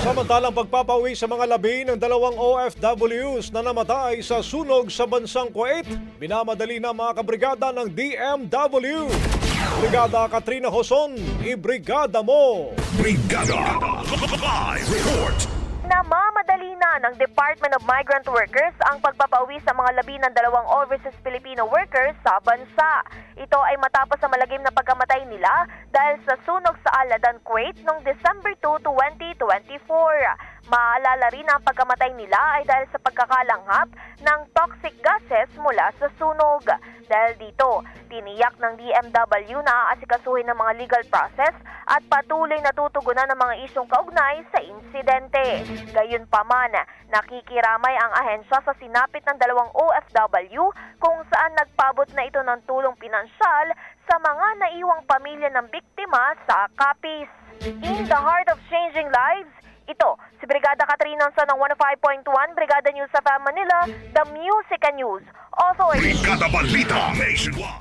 Samantalang pagpapauwi sa mga labi ng dalawang OFWs na namatay sa sunog sa bansang Kuwait, minamadali na mga kabrigada ng DMW. Brigada Katrina Hoson, ibrigada mo! Brigada Live Report. Namamadali na ng Department of Migrant Workers ang pagpapauwi sa mga labi ng dalawang overseas Filipino workers sa bansa. Ito ay matapos sa malagim na pagkamatay nila dahil sa sunog sa Aladan, Kuwait noong December 2, 2024. Maalala rin na ang pagkamatay nila ay dahil sa pagkakalanghap ng toxic gases mula sa sunog. Dahil dito, tiniyak ng DMW na aasikasuhin ng mga legal process at patuloy na tutugunan ng mga isyong kaugnay sa insidente. Gayunpaman, nakikiramay ang ahensya sa sinapit ng dalawang OFW kung saan nagpabot na ito ng tulong pinansyal sa mga naiwang pamilya ng biktima sa Capiz. In the heart of changing lives, ito, si Brigada Katrina sa ng 105.1 Brigada News sa Manila, the Music and News Authority. Brigada Balita Nationwide.